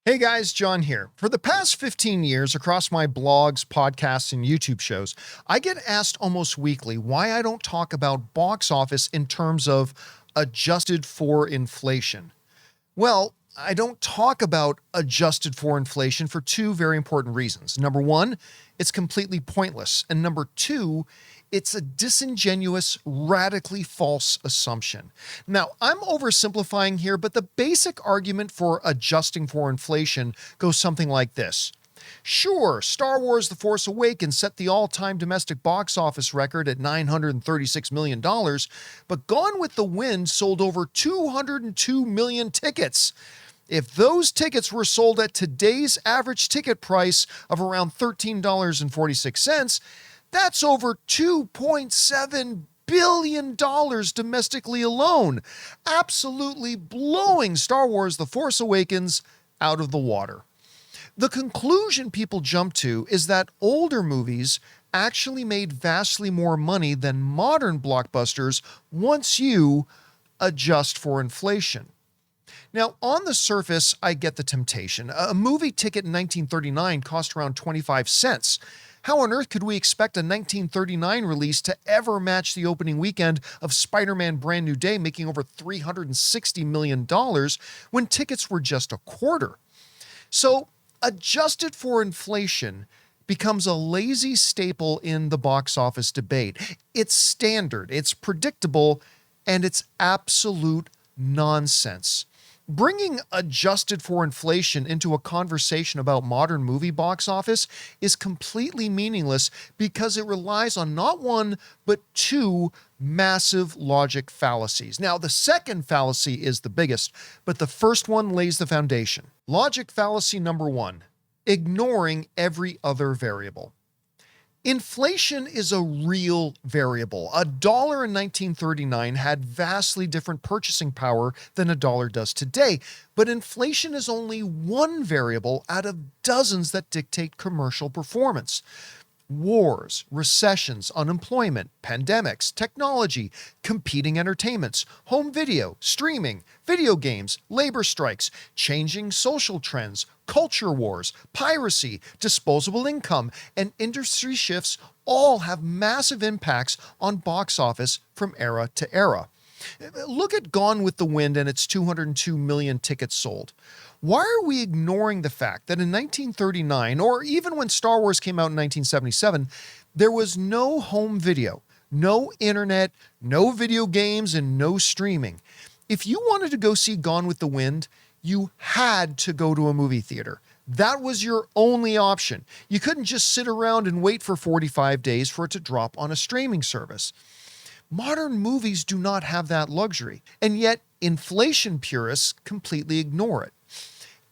Hey guys, John here. For the past 15 years, across my blogs, podcasts, and YouTube shows, I get asked almost weekly why I don't talk about box office in terms of adjusted for inflation. Well, I don't talk about adjusted for inflation for two very important reasons. Number one, it's completely pointless. And number two, it's a disingenuous, radically false assumption. Now, I'm oversimplifying here, but the basic argument for adjusting for inflation goes something like this. Sure, Star Wars The Force Awakens set the all-time domestic box office record at $936 million, but Gone with the Wind sold over 202 million tickets. If those tickets were sold at today's average ticket price of around $13.46, that's over $2.7 billion domestically alone, absolutely blowing Star Wars The Force Awakens out of the water. The conclusion people jump to is that older movies actually made vastly more money than modern blockbusters once you adjust for inflation. Now, on the surface, I get the temptation. A movie ticket in 1939 cost around 25 cents. How on earth could we expect a 1939 release to ever match the opening weekend of Spider-Man Brand New Day, making over $360 million when tickets were just a quarter? So, adjusted for inflation becomes a lazy staple in the box office debate. It's standard, it's predictable, and it's absolute nonsense. Bringing adjusted for inflation into a conversation about modern movie box office is completely meaningless because it relies on not one, but two massive logic fallacies. Now, the second fallacy is the biggest, but the first one lays the foundation. Logic fallacy number one, ignoring every other variable. Inflation is a real variable. A dollar in 1939 had vastly different purchasing power than a dollar does today, but inflation is only one variable out of dozens that dictate commercial performance. Wars, recessions, unemployment, pandemics, technology, competing entertainments, home video, streaming, video games, labor strikes, changing social trends, culture wars, piracy, disposable income, and industry shifts all have massive impacts on box office from era to era. Look at Gone with the Wind and its 202 million tickets sold. Why are we ignoring the fact that in 1939, or even when Star Wars came out in 1977, there was no home video, no internet, no video games, and no streaming? If you wanted to go see Gone with the Wind, you had to go to a movie theater. That was your only option. You couldn't just sit around and wait for 45 days for it to drop on a streaming service. Modern movies do not have that luxury, and yet inflation purists completely ignore it.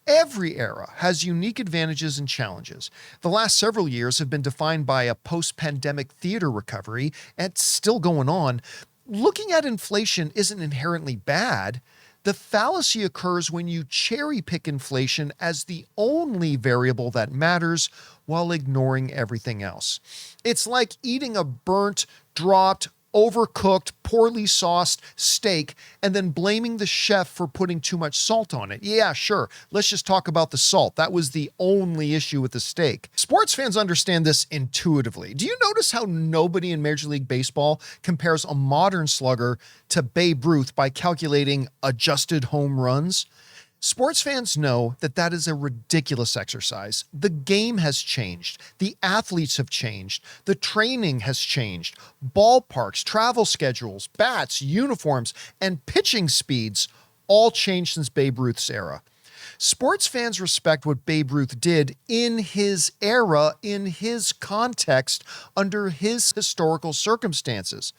Every era has unique advantages and challenges. The last several years have been defined by a post-pandemic theater recovery, and it's still going on. Looking at inflation isn't inherently bad. The fallacy occurs when you cherry-pick inflation as the only variable that matters while ignoring everything else. It's like eating a burnt, dropped, overcooked, poorly sauced steak and then blaming the chef for putting too much salt on it. Yeah, sure. Let's just talk about the salt. That was the only issue with the steak. Sports fans understand this intuitively. Do you notice how nobody in Major League Baseball compares a modern slugger to Babe Ruth by calculating adjusted home runs? Sports fans know that that is a ridiculous exercise. The game has changed. The athletes have changed. The training has changed. Ballparks, travel schedules, bats, uniforms, and pitching speeds all changed since Babe Ruth's era. Sports fans respect what Babe Ruth did in his era, in his context, under his historical circumstances.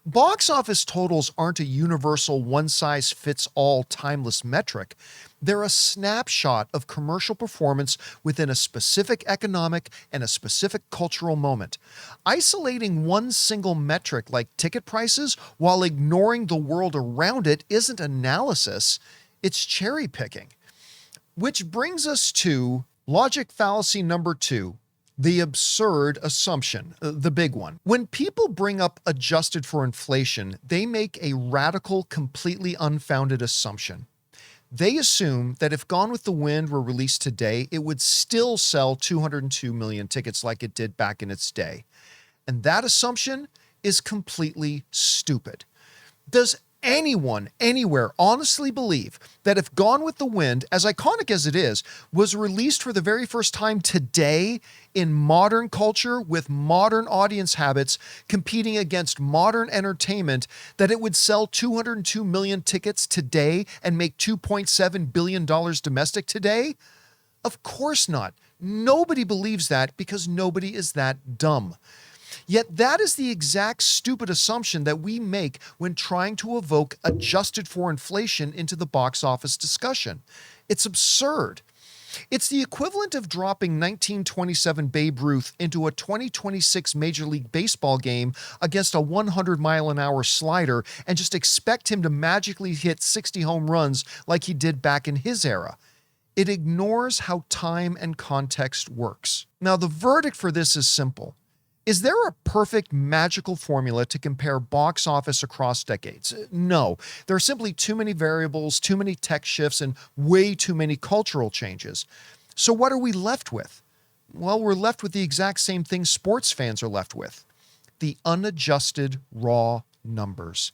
Box office totals aren't a universal one-size-fits-all timeless metric. They're a snapshot of commercial performance within a specific economic and a specific cultural moment. Isolating one single metric like ticket prices while ignoring the world around it isn't analysis, it's cherry-picking. Which brings us to logic fallacy number two. The absurd assumption, the big one. When people bring up adjusted for inflation, they make a radical, completely unfounded assumption. They assume that if Gone with the Wind were released today, it would still sell 202 million tickets like it did back in its day. And that assumption is completely stupid. Does anyone anywhere honestly believe that if Gone with the Wind, as iconic as it is, was released for the very first time today in modern culture with modern audience habits competing against modern entertainment, that it would sell 202 million tickets today and make $2.7 billion domestic today? Of course not. Nobody believes that because nobody is that dumb. Yet that is the exact stupid assumption that we make when trying to evoke adjusted for inflation into the box office discussion. It's absurd. It's the equivalent of dropping 1927 Babe Ruth into a 2026 Major League Baseball game against a 100-mile-an-hour slider and just expect him to magically hit 60 home runs like he did back in his era. It ignores how time and context works. Now, the verdict for this is simple. Is there a perfect magical formula to compare box office across decades? No. There are simply too many variables, too many tech shifts, and way too many cultural changes. So what are we left with? Well, we're left with the exact same thing sports fans are left with. The unadjusted raw numbers.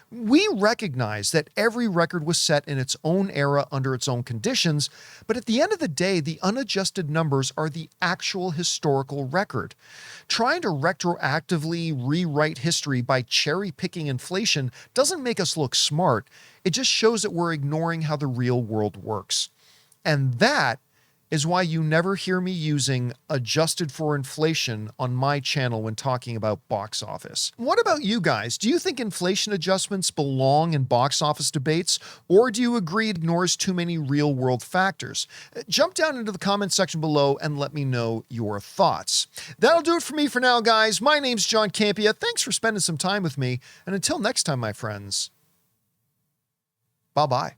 We recognize that every record was set in its own era under its own conditions, but at the end of the day, the unadjusted numbers are the actual historical record. Trying to retroactively rewrite history by cherry-picking inflation doesn't make us look smart. It just shows that we're ignoring how the real world works. And that is why you never hear me using adjusted for inflation on my channel when talking about box office. What about you guys? Do you think inflation adjustments belong in box office debates, or do you agree it ignores too many real-world factors? Jump down into the comment section below and let me know your thoughts. That'll do it for me for now, guys. My name's John Campea. Thanks for spending some time with me, and until next time, my friends, bye-bye.